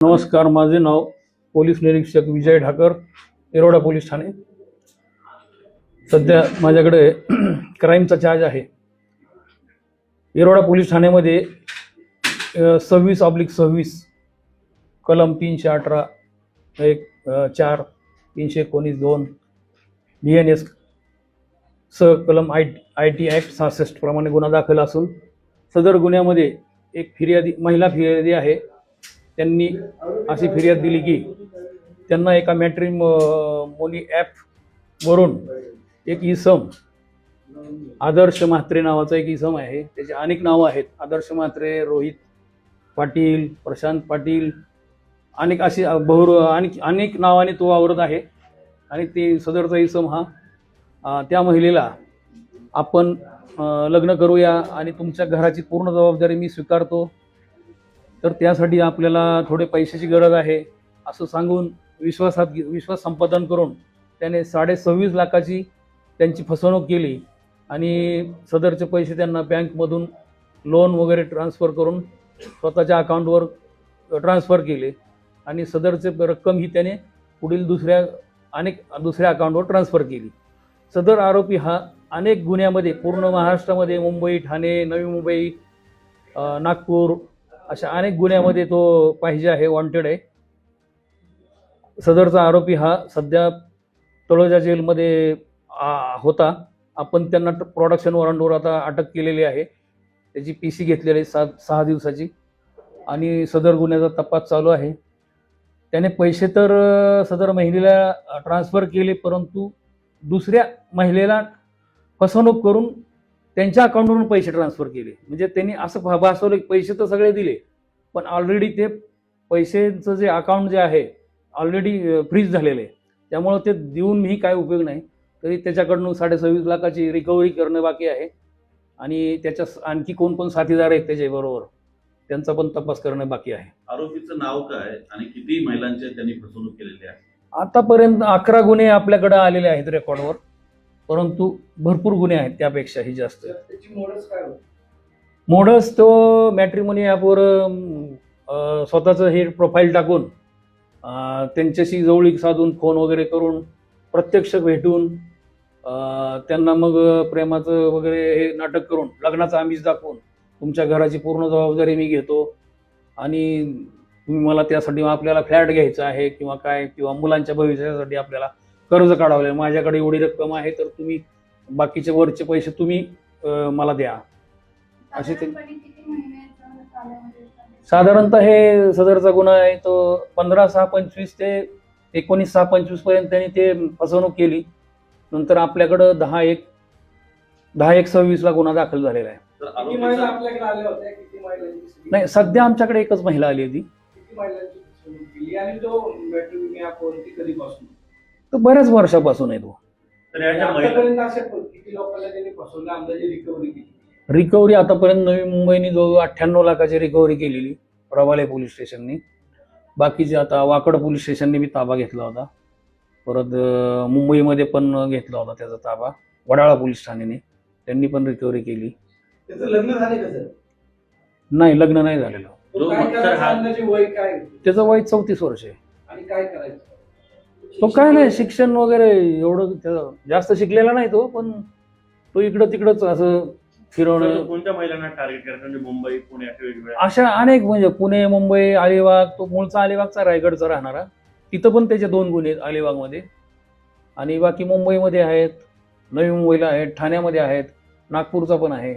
नमस्कार, माझे नाव पोलीस निरीक्षक विजय ढाकर, येरोडा पोलीस ठाणे। सध्या माझ्याकडे क्राईमचा चार्ज आहे। येरोडा पोलीस ठाण्यामध्ये 26/26 कलम 318 1 4 319-2 BNS स कलम IT ॲक्ट 66 प्रमाणे गुन्हा दाखल असून सदर गुन्ह्यामध्ये एक महिला फिर्यादी आहे। त्यांनी अशी फिर्याद दिली की त्यांना एका मॅट्रिमोनी ॲप वरून एक इसम आदर्श म्हात्रे नावाचा एक इसम आहे। त्याचे अनेक नावं आहेत, आदर्श म्हात्रे, रोहित पाटील, प्रशांत पाटील, अनेक अशी अनेक नावाने तो वावरत आहे। आणि ते सदरचा इसम हा त्या महिलेला आपण लग्न करूया आणि तुमच्या घराची पूर्ण जबाबदारी मी स्वीकारतो, तर त्यासाठी आपल्याला थोडे पैशाची गरज आहे असं सांगून विश्वास संपादन करून त्याने 26.5 लाखाची त्यांची फसवणूक केली आणि सदरचे पैसे त्यांना बँकमधून लोन वगैरे ट्रान्सफर करून स्वतःच्या अकाउंटवर ट्रान्सफर केले आणि सदरचे रक्कम ही त्याने पुढील दुसऱ्या अकाउंटवर ट्रान्सफर केली। सदर आरोपी हा अनेक गुन्ह्यामध्ये पूर्ण महाराष्ट्रामध्ये मुंबई, ठाणे, नवी मुंबई, नागपूर अशा अनेक गुन्ह्यामध्ये तो पाहिजे आहे, वॉन्टेड आहे। सदरचा आरोपी हा सध्या तळोजा जेलमध्ये होता। आपण त्यांना प्रोडक्शन वॉरंटवर आता अटक केलेली आहे। त्याची PC घेतलेली आहे 6 दिवसाची आणि सदर गुन्ह्याचा तपास चालू आहे। त्याने पैसे तर सदर महिलेला ट्रान्सफर केले, परंतु दुसऱ्या महिलेला फसवणूक करून त्यांच्या अकाउंटवरून पैसे ट्रान्सफर केले। म्हणजे त्यांनी असं भासवलं की पैसे तर सगळे दिले, पण ऑलरेडी ते पैशाचं जे अकाउंट जे आहे ऑलरेडी फ्रीज झालेलं आहे। त्यामुळं ते देऊनही काय उपयोग नाही, तरी त्याच्याकडून 26.5 लाखाची रिकव्हरी करणं बाकी आहे आणि त्याच्या आणखी कोण साथीदार आहेत त्याच्याबरोबर त्यांचा पण तपास करणं बाकी आहे। आरोपीचं नाव काय आणि किती महिलांचे त्यांनी फसवणूक केलेली आहे? आतापर्यंत 11 गुन्हे आपल्याकडे आलेले आहेत रेकॉर्डवर, परंतु भरपूर गुन्हे आहेत त्यापेक्षाही जास्त। त्याची मोडस काय होती? मोडस तो मॅट्रिमोनी ॲपवर स्वतःचं हे प्रोफाईल टाकून त्यांच्याशी जवळीक साधून फोन वगैरे करून प्रत्यक्ष भेटून त्यांना मग प्रेमाचं वगैरे हे नाटक करून लग्नाचं आमिष दाखवून तुमच्या घराची पूर्ण जबाबदारी मी घेतो आणि तुम्ही मला त्यासाठी आपल्याला फ्लॅट घ्यायचा आहे किंवा मुलांच्या भविष्यासाठी आपल्याला कर्ज काढावं लागेल, माझ्याकडे एवढी रक्कम आहे तर तुम्ही बाकीचे वरचे पैसे तुम्ही मला द्या असे ते। साधारणतः हे सदरचा गुन्हा आहे तो 15/6/25 ते 19/6/25 पर्यंत त्यांनी ते फसवणूक केली। नंतर आपल्याकडं 10/1/26 ला गुन्हा दाखल झालेला आहे। किती महिला आपल्याकडे आल्या होत्या? किती महिलांची? नाही, सध्या आमच्याकडे एकच महिला आली होती। किती महिलांची फसवणूक केली आणि तो मॅट्रिमोनी ॲपवरती कधीपासून? तो बऱ्याच वर्षापासून आहे तो। तर याच्या आतापर्यंत असे किती लोकांना त्यांनी फसवलं, अंदाजे रिकव्हरी केली? रिकव्हरी आतापर्यंत नवी मुंबईने जो 98 लाखाची रिकव्हरी केलेली प्रभाले पोलीस स्टेशननी। बाकीचे आता वाकड पोलीस स्टेशनने बी ताबा घेतला होता, परत मुंबईमध्ये पण घेतला होता त्याचा ताबा, वडाळा पोलीस ठाण्याने त्यांनी पण रिकव्हरी केली। त्याचं लग्न झाले का सर? नाही, लग्न नाही झालेलं। अंदाजे वय काय? त्याचं वय 34 वर्ष आहे। आणि काय करायचं? तो काय नाही, शिक्षण वगैरे एवढं जास्त शिकलेला नाही तो, पण तो इकडं तिकडंच असं फिरवणं। कोणत्या महिलांना टार्गेट करतात? म्हणजे मुंबई, पुणे अशा वेगवेगळ्या अशा अनेक, म्हणजे पुणे, मुंबई, अलिबाग, तो मूळचा अलिबागचा, रायगडचा राहणारा, तिथं पण त्याचे 2 गुन्हे आहेत अलिबागमध्ये आणि बाकी मुंबईमध्ये आहेत, नवी मुंबईला आहेत, ठाण्यामध्ये आहेत, नागपूरचा पण आहे।